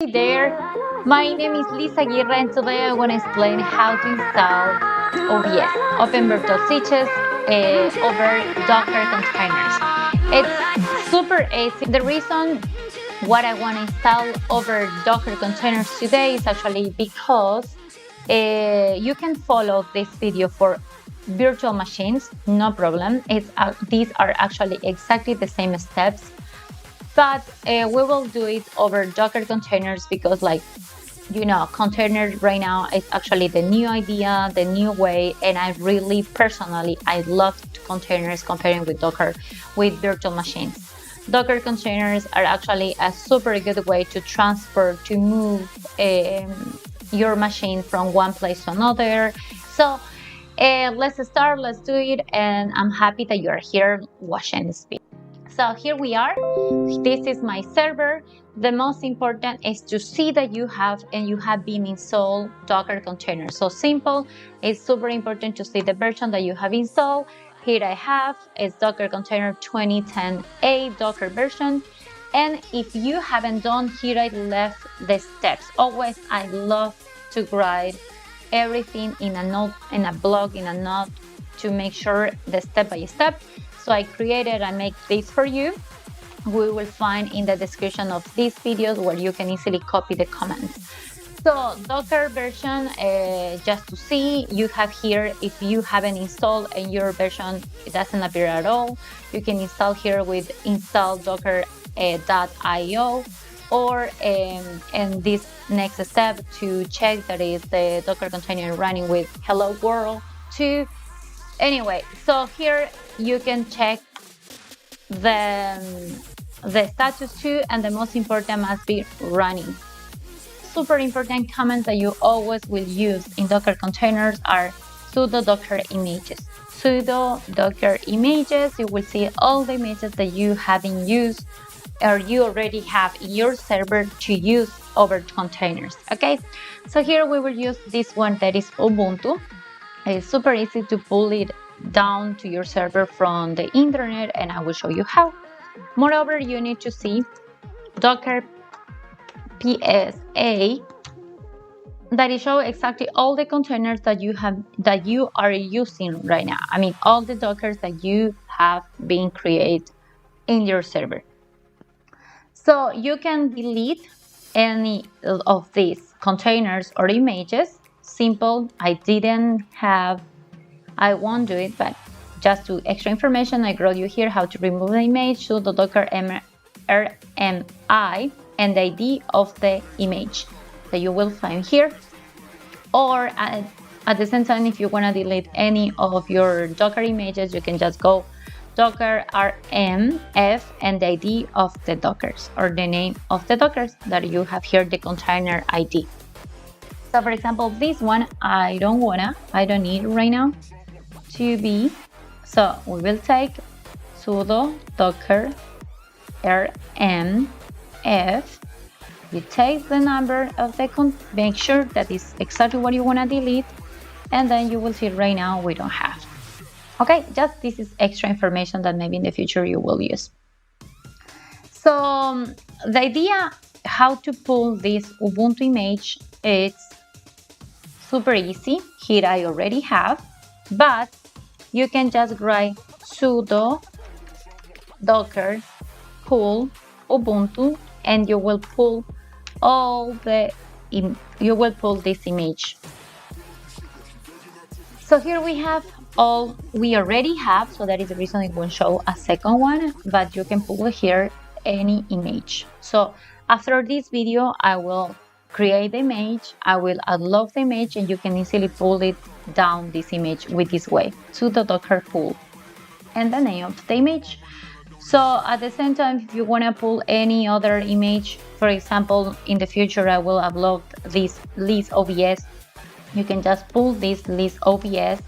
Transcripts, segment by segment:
Hey there, my name is Lisa Aguirre and today I want to explain how to install OVS Openvirtual Switches over Docker containers. It's super easy. The reason why I want to install over Docker containers today is actually because you can follow this video for virtual machines, no problem. These are actually exactly the same steps. But we will do it over Docker containers because, containers right now is actually the new idea, the new way, and I really personally I love containers comparing with Docker with virtual machines. Docker containers are actually a super good way to move your machine from one place to another. So let's start, let's do it, and I'm happy that you're here watching this video. So here we are. This is my server. The most important is to see that you have been installed Docker containers. So simple. It's super important to see the version that you have installed. Here I have is Docker container 2010A Docker version. And if you haven't done, here I left the steps. Always I love to write everything in a note, in a blog, in a note to make sure the step by step. So I make this for you. We will find in the description of these videos where you can easily copy the comments. So Docker version, just to see, you have here, if you haven't installed and your version it doesn't appear at all, you can install here with install docker.io or and this next step to check that is the Docker container running with hello world too. Anyway, so here you can check the status too, and the most important must be running. Super important comments that you always will use in Docker containers are sudo docker images. Sudo docker images, you will see all the images that you haven't used or you already have in your server to use over containers. Okay, so here we will use this one that is Ubuntu. It's super easy to pull it down to your server from the internet, and I will show you how. Moreover, you need to see Docker PSA that it shows exactly all the containers that you are using right now. I mean, all the Dockers that you have been created in your server. So you can delete any of these containers or images. Simple. I won't do it, but just to extra information, I wrote you here how to remove the image, sudo docker rmi and the ID of the image that you will find here. Or at the same time, if you want to delete any of your Docker images, you can just go docker rmf and the ID of the Dockers or the name of the Dockers that you have here, the container ID. So for example, this one, I don't need right now to be. So we will take sudo docker rmf. You take the number of the make sure that is exactly what you want to delete, and then you will see right now we don't have. Okay, just this is extra information that maybe in the future you will use. So the idea how to pull this Ubuntu image, it's super easy. Here I already have, but you can just write sudo docker pull ubuntu and you will pull this image. So here we have all we already have, so that is the reason it won't show a second one, but you can pull here any image. So after this video I will create the image, I will upload the image, and you can easily pull it down this image with this way, sudo docker pull and the name of the image. So at the same time, if you want to pull any other image, for example, in the future I will upload this list OVS, you can just pull this list OVS,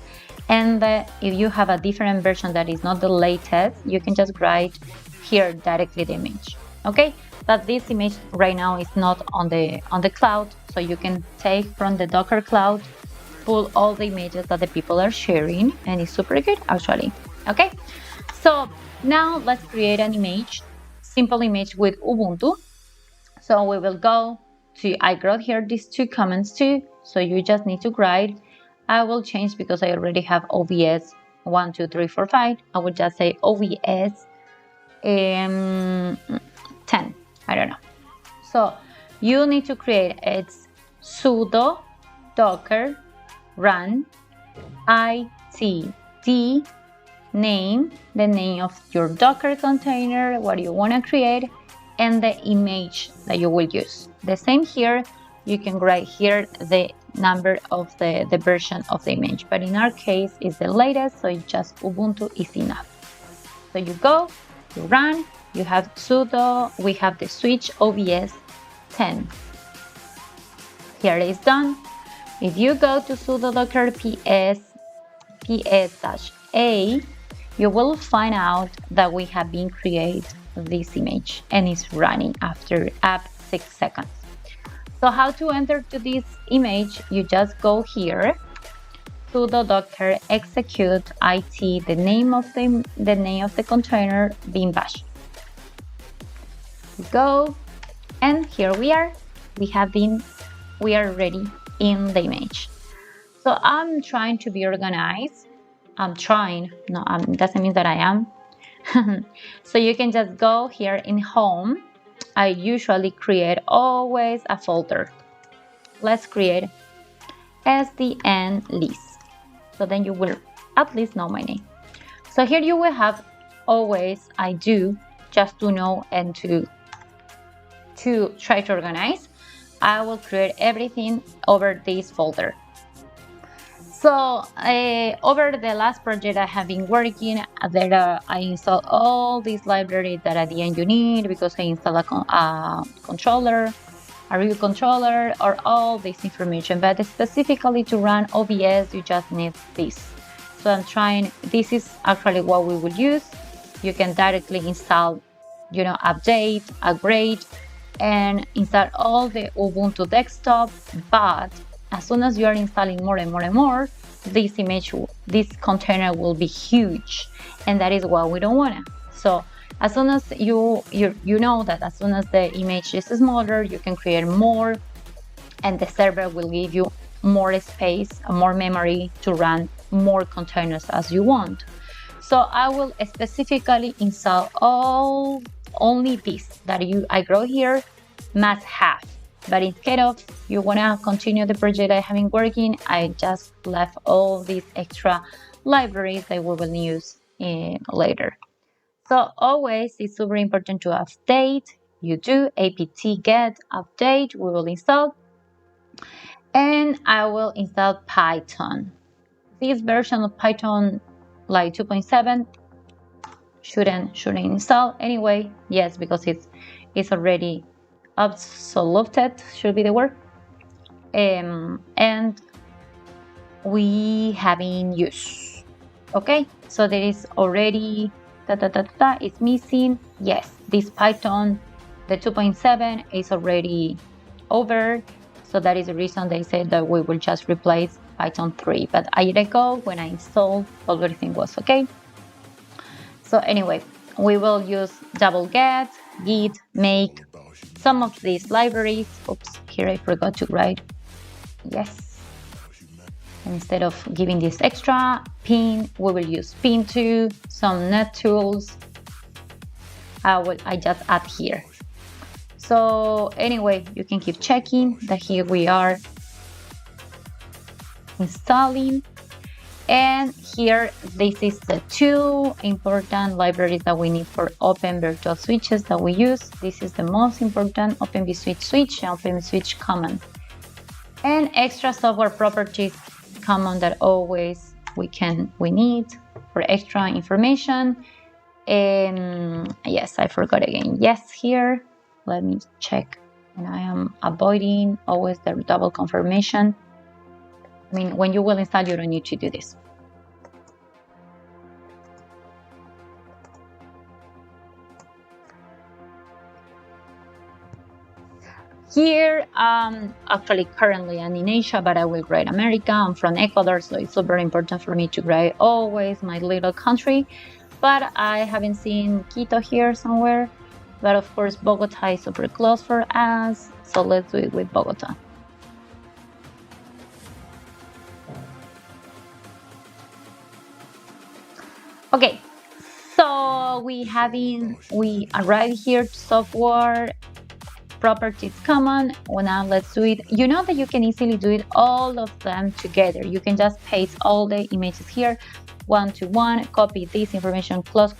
and if you have a different version that is not the latest, you can just write here directly the image. Okay, but this image right now is not on the cloud, so you can take from the Docker cloud, pull all the images that the people are sharing, and it's super good actually. Okay, so now let's create an image, simple image with Ubuntu. So we will go I wrote here these two comments too, so you just need to write. I will change because I already have OVS 1, 2, 3, 4, 5. I would just say OVS 10. I don't know. So you need to create it's sudo docker run ipt name, the name of your Docker container, what you want to create, and the image that you will use. The same here, you can write here the number of the version of the image, but in our case it's the latest, so it's just Ubuntu is enough. So you go, you run, you have sudo, we have the switch OVS 10. Here it is done. If you go to sudo docker ps-a, you will find out that we have been created this image and it's running after 6 seconds. So how to enter to this image? You just go here, sudo docker execute it, the name of the container bin bash. Go, and here we are. We are ready in the image. So I'm trying to be organized. I'm trying, no, doesn't mean that I am. So you can just go here in home. I usually create always a folder. Let's create SDN list. So then you will at least know my name. So here you will have always I do, just to know and to try to organize. I will create everything over this folder. So over the last project I have been working, I installed all these libraries that at the end you need, because I installed a controller, a review controller, or all this information. But specifically to run OVS, you just need this. So I'm trying, this is actually what we will use. You can directly install, update, upgrade, and install all the Ubuntu desktop, but as soon as you are installing more and more and more, this container will be huge, and that is what we don't want. So as soon as you know that as soon as the image is smaller, you can create more, and the server will give you more space, more memory to run more containers as you want. So I will specifically install only this that I wrote here must have. But instead of you want to continue the project I have been working, I just left all these extra libraries that we will use later. So always it's super important to update. You do apt-get update, we will install. And I will install Python. This version of Python, like 2.7, shouldn't install anyway. Yes, because it's already obsoleted, should be the word. And we haven't used. Okay, so there is already it's missing. Yes, this Python, the 2.7 is already over. So that is the reason they said that we will just replace Python 3. But a year ago, when I installed, everything was okay. So anyway, we will use wget, git, make some of these libraries. Oops, here I forgot to write. Yes. Instead of giving this extra pin, we will use pin 2, some net tools. I just add here. So anyway, you can keep checking that here we are installing. And here, this is the two important libraries that we need for OpenVirtual Switches that we use. This is the most important, OpenVSwitch switch and OpenVSwitch command. And extra software properties command that always we need for extra information. Yes, I forgot again. Yes, here, let me check. And I am avoiding always the double confirmation. I mean, when you will install, you don't need to do this. Here, actually currently I'm in Asia, but I will write America. I'm from Ecuador, so it's super important for me to write always my little country. But I haven't seen Quito here somewhere. But of course, Bogota is super close for us. So let's do it with Bogota. Okay, so we arrived here to software properties common. Well, now let's do it. You know that you can easily do it all of them together. You can just paste all the images here, one to one, copy this information, close,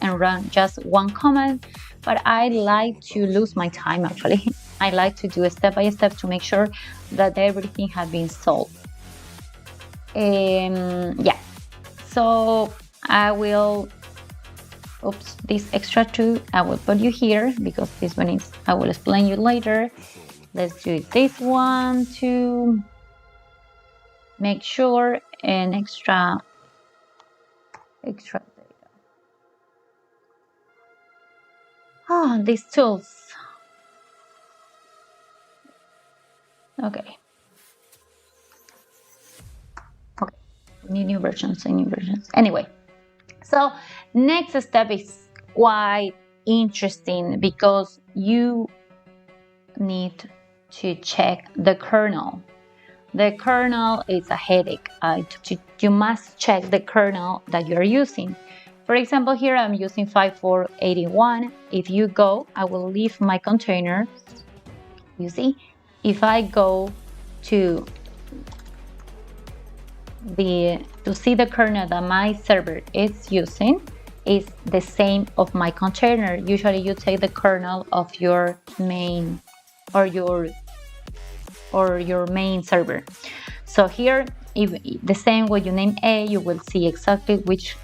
and run just one command. But I like to lose my time actually. I like to do a step by step to make sure that everything has been solved. Yeah, so I will, this extra two, I will put you here because this one is, I will explain you later. Let's do this one to make sure an extra data. These tools. Okay. New versions. Anyway, so next step is quite interesting because you need to check the kernel. The kernel is a headache. You must check the kernel that you're using. For example, here I'm using 5481. If you go, I will leave my container. You see, if I go to see the kernel that my server is using, is the same of my container. Usually you take the kernel of your main or your main server. So here, if the same way you name A, you will see exactly which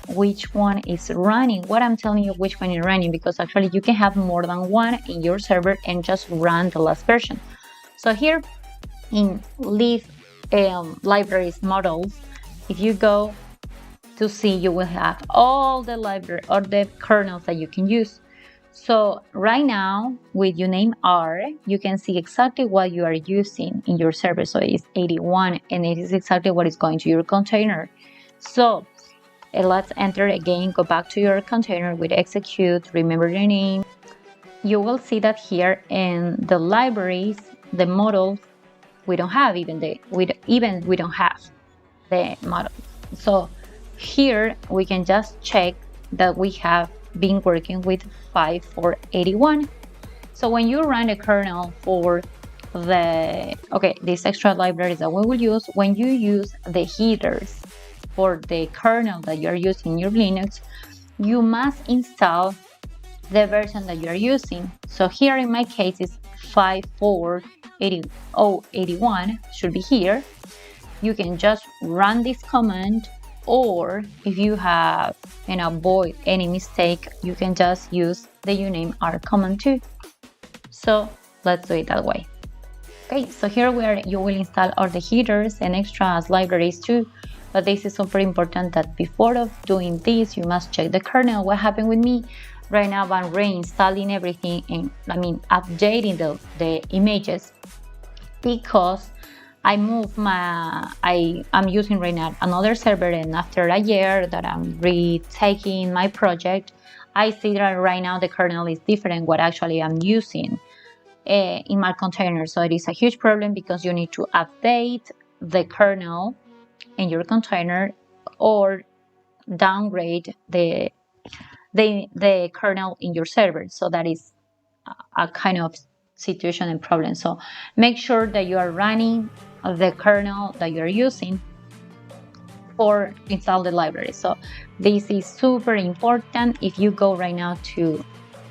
one is running. What I'm telling you, which one is running, because actually you can have more than one in your server and just run the last version. So here in leave libraries models, if you go to see, you will have all the library or the kernels that you can use. So right now, with your name R, you can see exactly what you are using in your server. So it's 81, and it is exactly what is going to your container. So let's enter again, go back to your container with execute, remember the name. You will see that here in the libraries, the models, we don't have we don't have the model. So here we can just check that we have been working with 5481. So when you run a kernel for these extra libraries that we will use, when you use the headers for the kernel that you're using in your Linux, you must install the version that you're using. So here in my case it's 548081, should be here. You can just run this command, or if you have and avoid any mistake, you can just use the uname r command too. So let's do it that way. Okay, so here you will install all the headers and extras libraries too. But this is super important that before of doing this, you must check the kernel. What happened with me? Right now I'm reinstalling everything and updating the images because I moved I'm using right now another server, and after a year that I'm retaking my project, I see that right now the kernel is different what actually I'm using in my container. So it is a huge problem because you need to update the kernel in your container or downgrade the kernel in your server. So that is a kind of situation and problem. So make sure that you are running the kernel that you're using for install the library. So this is super important. If you go right now to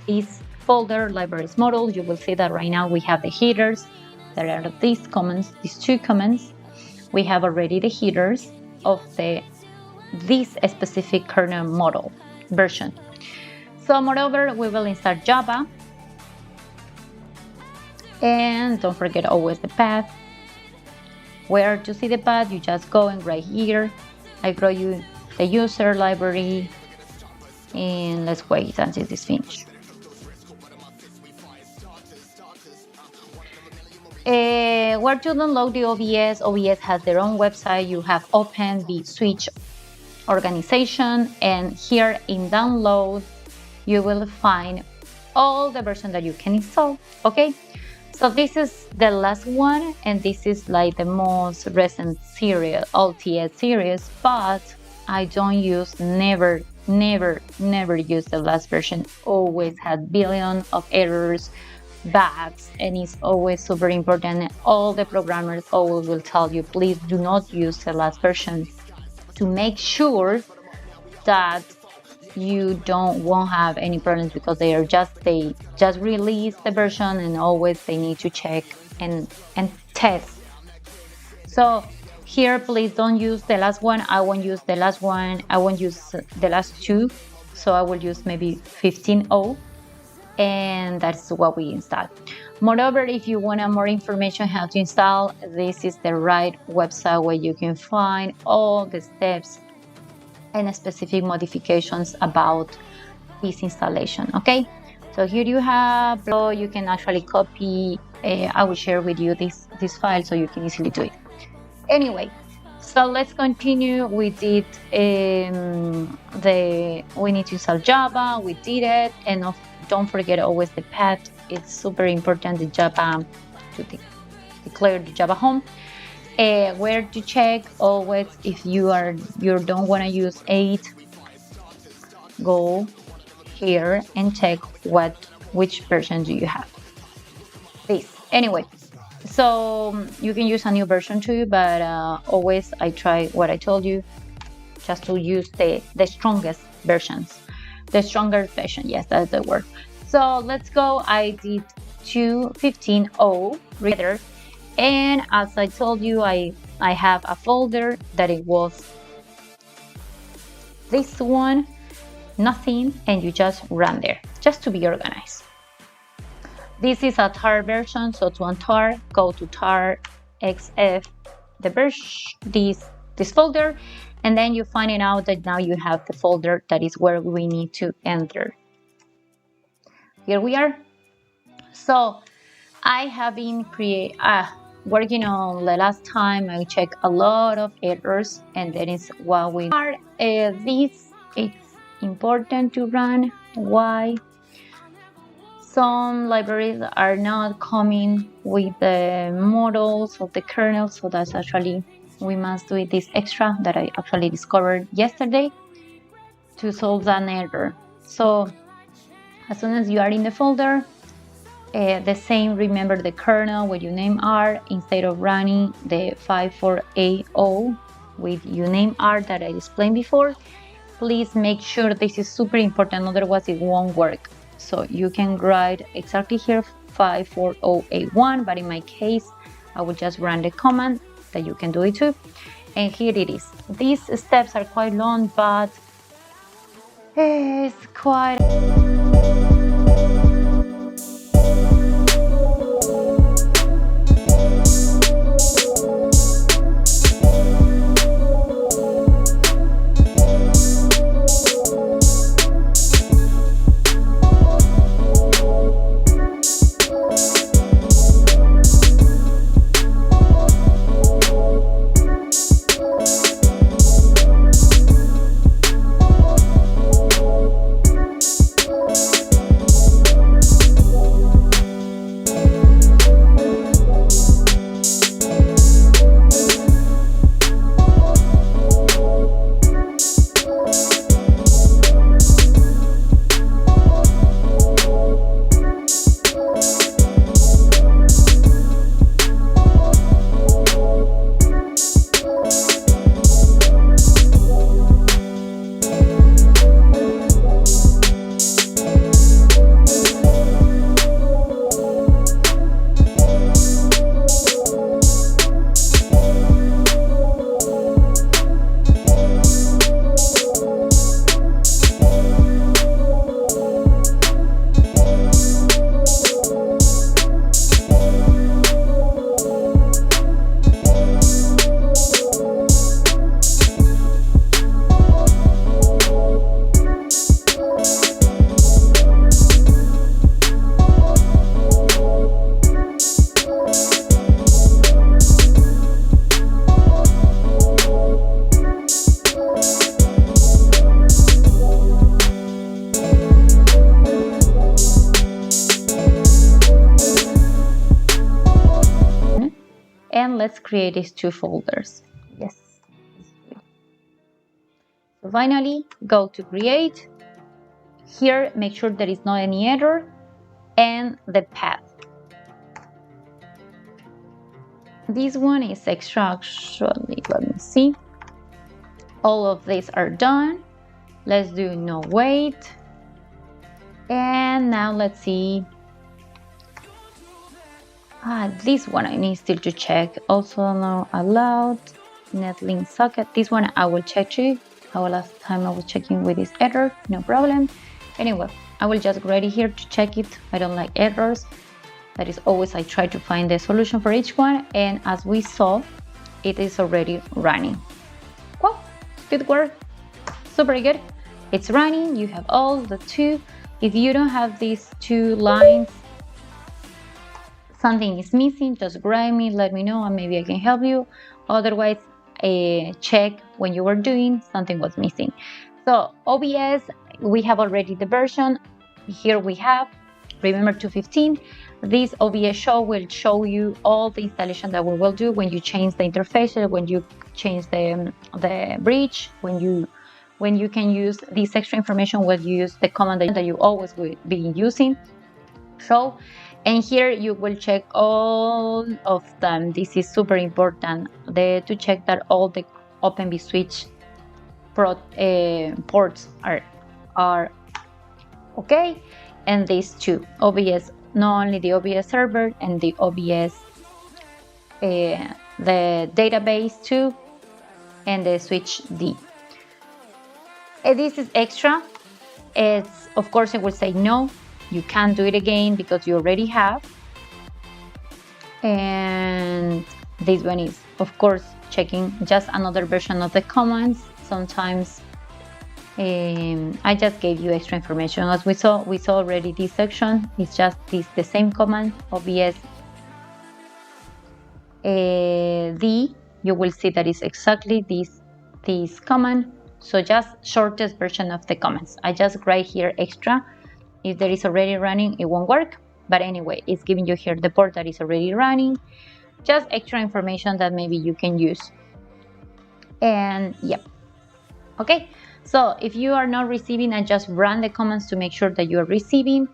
this folder, libraries model, you will see that right now we have the headers. There are these two comments. We have already the headers of this specific kernel model version. So moreover, we will install Java. And don't forget always the path. Where to see the path, you just go and right here. I draw you the user library, and let's wait until this finishes. Where to download the OVS? OVS has their own website. You have open the switch organization, and here in download, you will find all the version that you can install. Okay. So this is the last one, and this is like the most recent series, LTS series, but I don't use, never use the last version. Always had billions of errors, bugs, and it's always super important. All the programmers always will tell you, please do not use the last version, to make sure that you won't have any problems, because they just release the version, and always they need to check and test. So here, please don't use the last one. I won't use the last one. I won't use the last two. So I will use maybe 15.0, and that's what we install. Moreover, if you want more information how to install, this is the right website where you can find all the steps and specific modifications about this installation. Okay, so here you have, so you can actually copy. I will share with you this file so you can easily do it. Anyway, so let's continue. We did we need to install Java. We did it, and don't forget always the path. It's super important, the Java, to declare the Java home. Where to check always, if you don't want to use 8, go here and check which version do you have. This anyway, so you can use a new version too, but always I try what I told you, just to use the strongest versions, the strongest version. Yes, that's the word. So let's go. I did 2.15.0 reader. And as I told you, I have a folder that it was this one, nothing, and you just run there, just to be organized. This is a tar version, so to untar, go to tar xf this folder, and then you find it out that now you have the folder that is where we need to enter. Here we are. So I have been working on the last time. I checked a lot of errors, and that is what we are. This it's important to run. Why? Some libraries are not coming with the models of the kernel, so that's actually, we must do this extra that I actually discovered yesterday to solve that error. So as soon as you are in the folder, the same, remember the kernel with uname R, instead of running the 5480 with uname R that I explained before. Please make sure this is super important, otherwise it won't work. So you can write exactly here 54081, but in my case I will just run the command that you can do it too. And here it is. These steps are quite long, but it's quite And let's create these two folders. Yes. So finally, go to create. Here, make sure there is not any error, and the path. This one is extra, actually. Let me see. All of these are done. Let's do no wait. And now let's see. This one I need still to check. Also no allowed. Netlink socket. This one I will check too. Last time I was checking with this error. No problem. Anyway, I will just go ready here to check it. I don't like errors. That is always I try to find the solution for each one. And as we saw, it is already running. Well, good work. Super good. It's running. You have all the two. If you don't have these two lines, something is missing, just write me, let me know, and maybe I can help you. Otherwise, check when you were doing, something was missing. So OBS, we have already the version. Here we have, remember 2.15. This OBS show will show you all the installation that we will do when you change the interface, when you change the bridge, when you can use this extra information, when you use the command that you always will be using. So, and here you will check all of them. This is super important to check that all the OpenVSwitch switch ports are okay. And these two, OBS, not only the OBS server and the OBS, the database too, and the switch D. This is extra. It's, of course, it will say no, you can't do it again because you already have. And this one is, of course, checking just another version of the commands. Sometimes I just gave you extra information. As we saw already this section. It's just the same command, OBS D. You will see that it's exactly this command. So just shortest version of the commands. I just write here extra. If there is already running, it won't work. But anyway, it's giving you here the port that is already running. Just extra information that maybe you can use. And yep. Okay, so if you are not receiving, I just run the commands to make sure that you are receiving.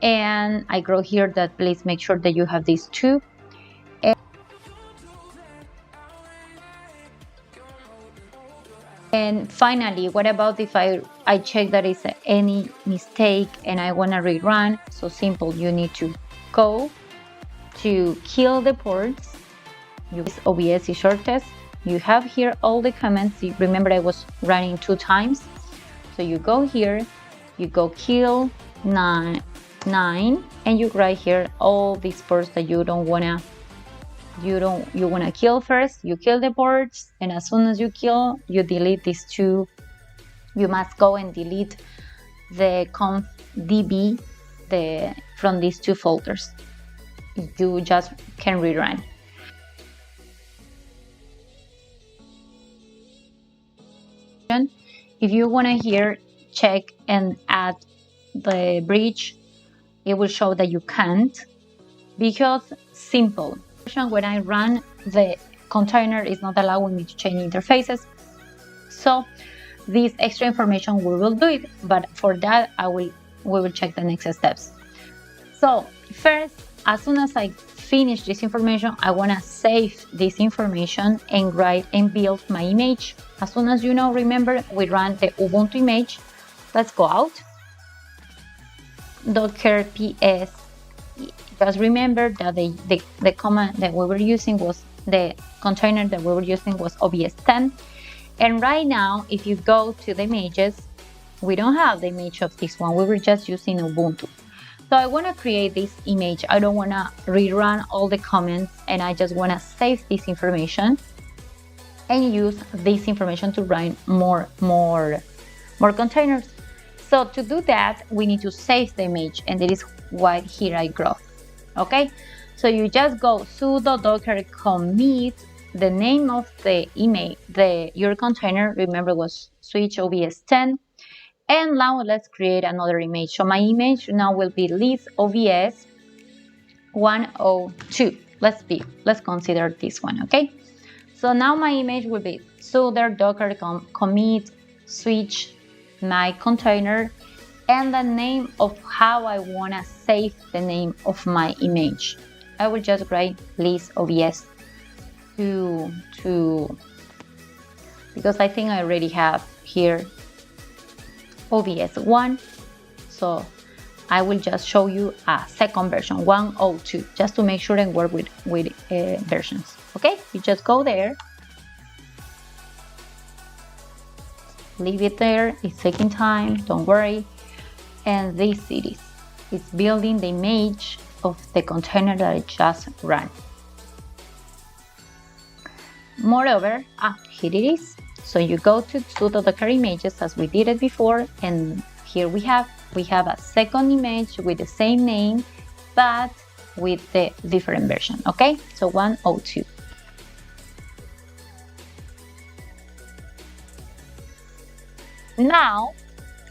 And I wrote here that please make sure that you have these two. And finally, what about if I check that is any mistake and I want to rerun? So simple, you need to go to kill the ports. Use OBS shortest. You have here all the comments. Remember, I was running 2 times. So you go here, you go kill 9, and you write here all these ports that you wanna kill first. You kill the ports, and as soon as you kill, you delete these two. You must go and delete the conf.db from these 2 folders. You just can rerun. If you want to here check and add the bridge, it will show that you can't, because simple. When I run, the container is not allowing me to change interfaces. So this extra information, we will do it, but for that we will check the next steps. So first, as soon as I finish this information, I want to save this information and write and build my image. As soon as remember, we run the Ubuntu image. Let's go out. Docker ps. Just remember that the command that we were using was, the container that we were using was OBS 10. And right now, if you go to the images, we don't have the image of this one. We were just using Ubuntu. So I want to create this image. I don't want to rerun all the comments, and I just want to save this information and use this information to run more containers. So to do that, we need to save the image, and that is why here I grow. Okay, so you just go sudo docker commit the name of the image, your container. Remember, was switch OBS 10. And now let's create another image. So my image now will be list OBS 102. let's consider this one, okay? So now my image will be sudo docker commit switch my container and the name of how I want to save the name of my image. I will just write list OVS to because I think I already have here OVS 1, so I will just show you a second version 102 just to make sure and work with versions. Okay, you just go there, leave it there, it's taking time, don't worry, and this it is. It's building the image of the container that I just ran. Moreover, here it is. So you go to sudo docker images as we did it before, and here we have a second image with the same name but with the different version. Okay, so 102. Now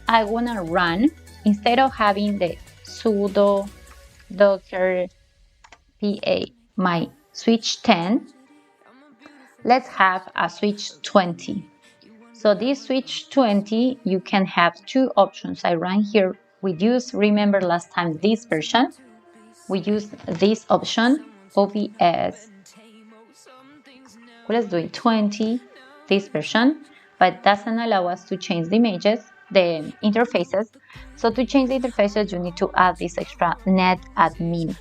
I want to run, instead of having the sudo docker pa my switch 10, let's have a switch 20. So this switch 20, you can have two options. I run here. Remember last time this version, we use this option, OVS. Let's do it 20, this version, but doesn't allow us to change the images, the interfaces. So to change the interfaces, you need to add this extra net admin.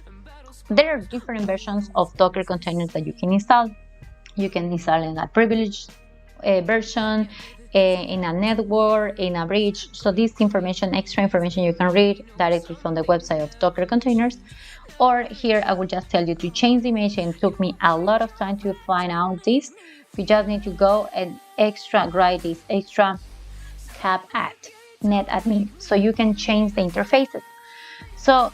There are different versions of Docker containers that you can install. You can install in a privileged version, in a network, in a bridge. So this information, extra information, you can read directly from the website of Docker containers. Or here I will just tell you to change the image, and it took me a lot of time to find out this. You just need to go and write this extra cap at net admin so you can change the interfaces. So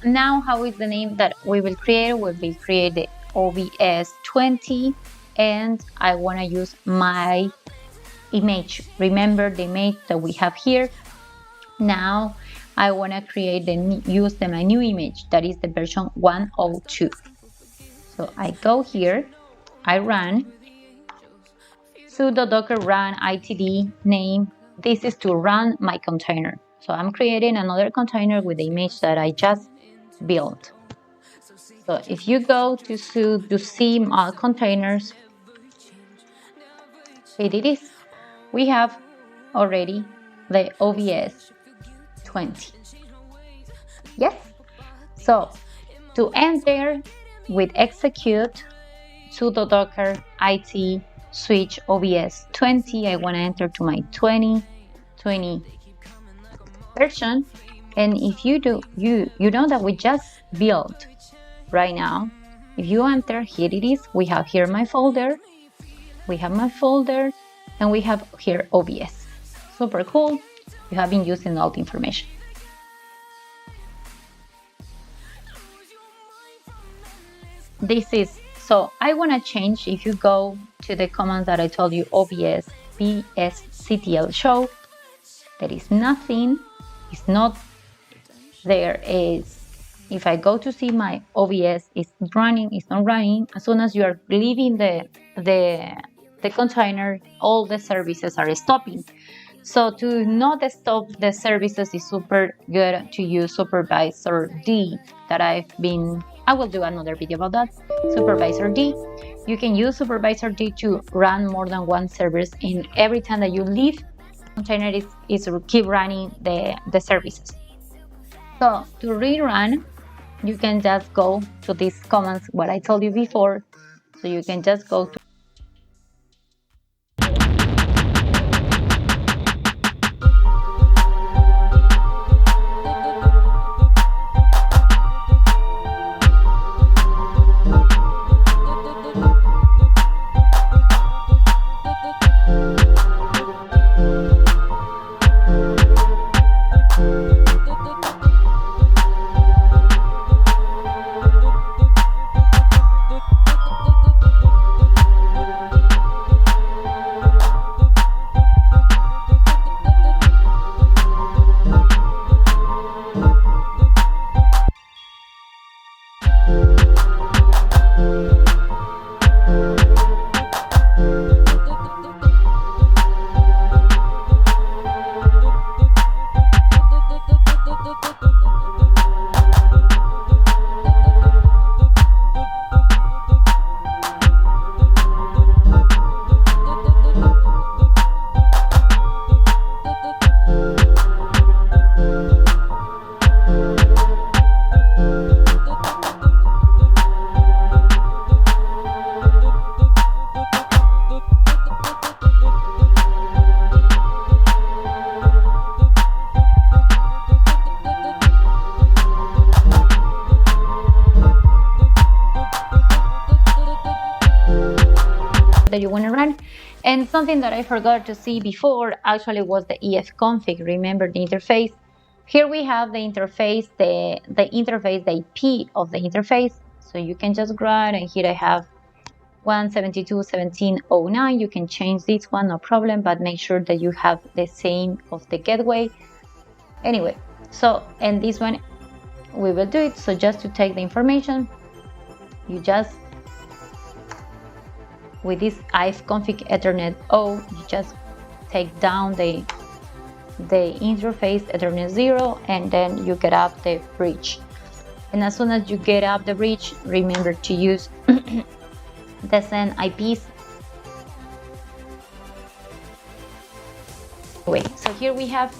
now how is the name that we will create? We will create the OVS 20, and I want to use my image. Remember the image that we have here. Now I want to use my new image, that is the version 102. So I go here, I run sudo docker run itd name. This is to run my container. So I'm creating another container with the image that I just built. So if you go to see my containers, here it is. We have already the OVS 20. Yes. So to enter with execute sudo docker it switch OVS 20, I want to enter to my 2020 version. And if you do, you know that we just built right now. If you enter, here it is. We have here my folder. We have my folder, and we have here OVS. Super cool. You have been using all the information. This is, so I want to change, if you go to the commands that I told you, OVS bsctl show, there is nothing, it's not there. Is if I go to see my OVS, it's running, it's not running. As soon as you are leaving the container, all the services are stopping. So to not stop the services is super good to use supervisor D that I will do another video about that. Supervisor D. You can use supervisor D to run more than one service, and every time that you leave, container is keep running the services. So to rerun, you can just go to these commands, what I told you before. So you can just go to that you want to run. And something that I forgot to see before actually was the ifconfig. Remember the interface? Here we have the interface, the interface, the IP of the interface. So you can just grab, and here I have 172.17.09. You can change this one, no problem, but make sure that you have the same of the gateway. Anyway, so, and this one we will do it. So just to take the information, you just, with this ifconfig Ethernet O, you just take down the interface Ethernet 0, and then you get up the bridge. And as soon as you get up the bridge, remember to use the send IPs. Anyway, so here we have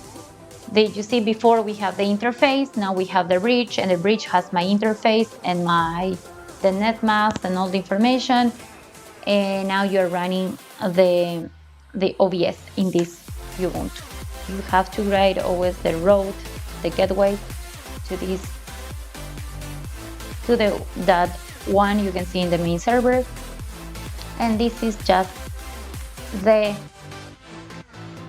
you see before we have the interface, now we have the bridge, and the bridge has my interface and the net mask and all the information. And now you're running the OVS in this Ubuntu. You have to write always the route, the gateway to this, to that one you can see in the main server. And this is just the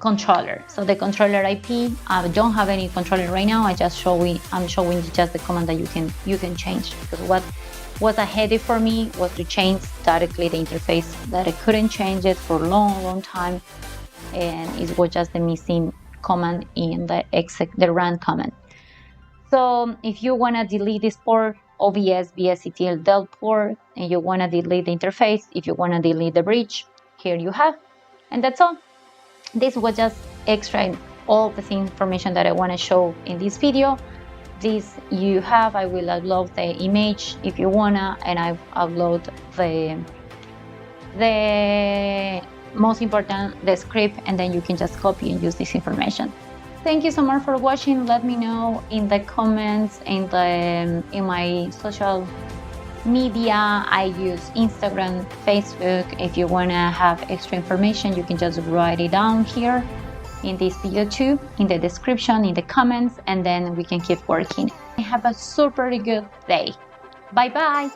controller. So the controller IP, I don't have any controller right now. I'm showing you just the command that you can change, because what was a headache for me was to change directly the interface, that I couldn't change it for a long time, and it was just the missing command in the exec, the run command. So if you want to delete this port, OVS bridge-utils del port, and you want to delete the interface, if you want to delete the bridge, here you have. And that's all. This was just extra all the information that I want to show in this video. This you have, I will upload the image if you wanna, and I upload the most important, the script, and then you can just copy and use this information. Thank you so much for watching. Let me know in the comments, in my social media. I use Instagram, Facebook. If you wanna have extra information, you can just write it down here in this video too, in the description, in the comments, and then we can keep working. Have a super good day. Bye bye.